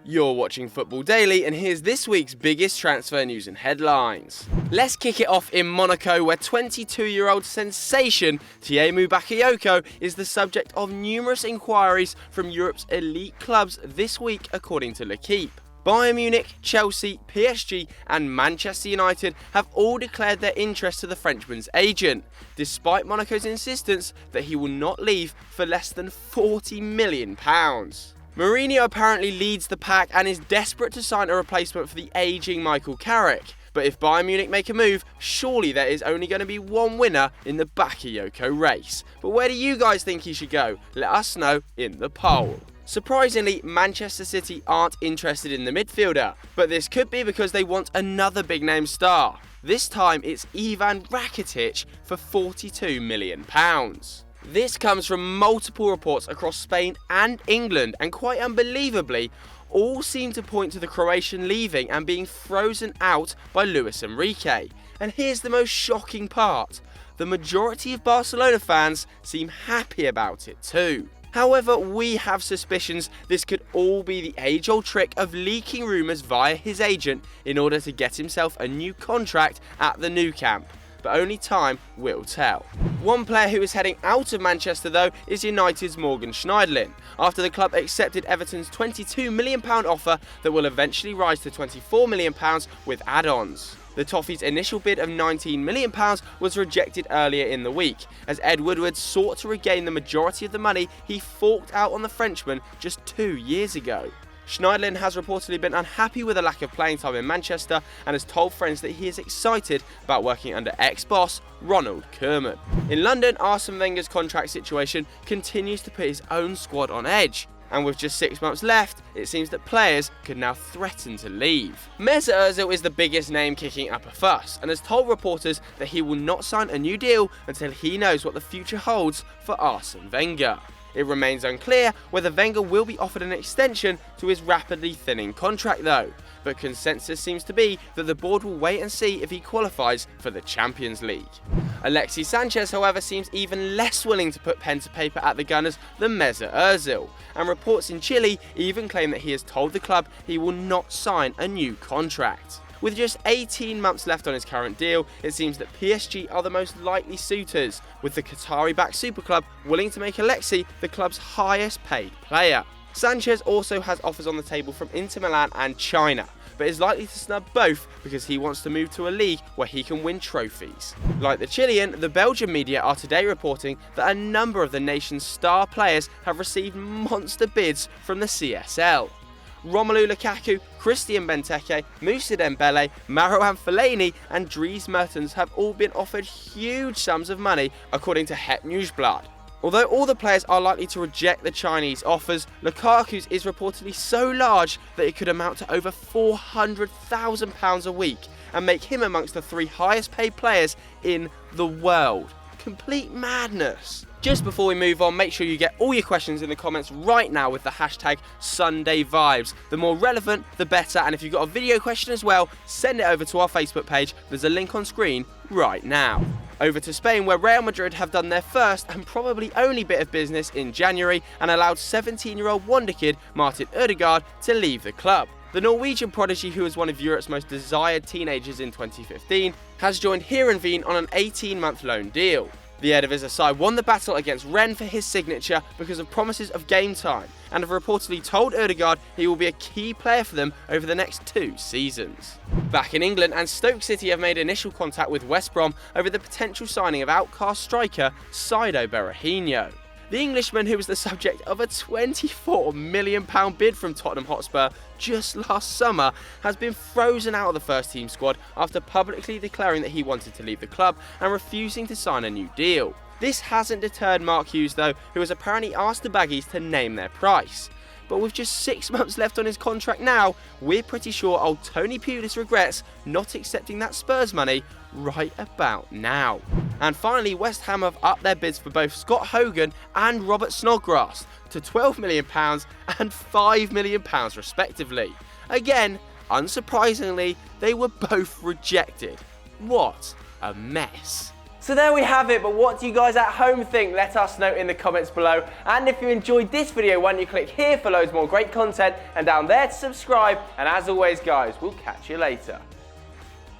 You're watching Football Daily, and here's this week's biggest transfer news and headlines. Let's kick it off in Monaco, where 22-year-old sensation Tiémoué Bakayoko is the subject of numerous inquiries from Europe's elite clubs this week, according to L'Equipe. Bayern Munich, Chelsea, PSG and Manchester United have all declared their interest to the Frenchman's agent, despite Monaco's insistence that he will not leave for less than £40 million. Mourinho apparently leads the pack and is desperate to sign a replacement for the ageing Michael Carrick. But if Bayern Munich make a move, surely there is only going to be one winner in the Bakayoko race. But where do you guys think he should go? Let us know in the poll. Surprisingly, Manchester City aren't interested in the midfielder, but this could be because they want another big-name star. This time it's Ivan Rakitic for £42 million. This comes from multiple reports across Spain and England, and quite unbelievably, all seem to point to the Croatian leaving and being frozen out by Luis Enrique. And here's the most shocking part: the majority of Barcelona fans seem happy about it too. However, we have suspicions this could all be the age-old trick of leaking rumours via his agent in order to get himself a new contract at the Nou Camp. But only time will tell. One player who is heading out of Manchester though is United's Morgan Schneiderlin, after the club accepted Everton's £22 million offer that will eventually rise to £24 million with add-ons. The Toffees' initial bid of £19 million was rejected earlier in the week, as Ed Woodward sought to regain the majority of the money he forked out on the Frenchman just 2 years ago. Schneiderlin has reportedly been unhappy with the lack of playing time in Manchester and has told friends that he is excited about working under ex-boss Ronald Koeman. In London, Arsene Wenger's contract situation continues to put his own squad on edge, and with just 6 months left, it seems that players could now threaten to leave. Mesut Ozil is the biggest name kicking up a fuss, and has told reporters that he will not sign a new deal until he knows what the future holds for Arsene Wenger. It remains unclear whether Wenger will be offered an extension to his rapidly thinning contract though, but consensus seems to be that the board will wait and see if he qualifies for the Champions League. Alexis Sanchez, however, seems even less willing to put pen to paper at the Gunners than Mesut Ozil, and reports in Chile even claim that he has told the club he will not sign a new contract. With just 18 months left on his current deal, it seems that PSG are the most likely suitors, with the Qatari-backed super club willing to make Alexis the club's highest paid player. Sanchez also has offers on the table from Inter Milan and China, but is likely to snub both because he wants to move to a league where he can win trophies. Like the Chilean, the Belgian media are today reporting that a number of the nation's star players have received monster bids from the CSL. Romelu Lukaku, Christian Benteke, Moussa Dembele, Marouane Fellaini and Dries Mertens have all been offered huge sums of money, according to Het Nieuwsblad. Although all the players are likely to reject the Chinese offers, Lukaku's is reportedly so large that it could amount to over £400,000 a week and make him amongst the 3 highest paid players in the world. Complete madness. Just before we move on, make sure you get all your questions in the comments right now with the hashtag SundayVibes. The more relevant, the better, and if you've got a video question as well, send it over to our Facebook page. There's a link on screen right now. Over to Spain, where Real Madrid have done their first and probably only bit of business in January and allowed 17-year-old wonderkid Martin Ødegaard to leave the club. The Norwegian prodigy, who was one of Europe's most desired teenagers in 2015, has joined Heerenveen on an 18-month loan deal. The Eredivisie side won the battle against Rennes for his signature because of promises of game time, and have reportedly told Ødegaard he will be a key player for them over the next 2 seasons. Back in England, and Stoke City have made initial contact with West Brom over the potential signing of outcast striker Saido Berahino. The Englishman, who was the subject of a £24 million bid from Tottenham Hotspur just last summer, has been frozen out of the first team squad after publicly declaring that he wanted to leave the club and refusing to sign a new deal. This hasn't deterred Mark Hughes though, who has apparently asked the Baggies to name their price. But with just 6 months left on his contract now, we're pretty sure old Tony Pulis regrets not accepting that Spurs money right about now. And finally, West Ham have upped their bids for both Scott Hogan and Robert Snodgrass to £12 million and £5 million respectively. Again, unsurprisingly, they were both rejected. What a mess. So there we have it, but what do you guys at home think? Let us know in the comments below. And if you enjoyed this video, why don't you click here for loads more great content and down there to subscribe. And as always guys, we'll catch you later.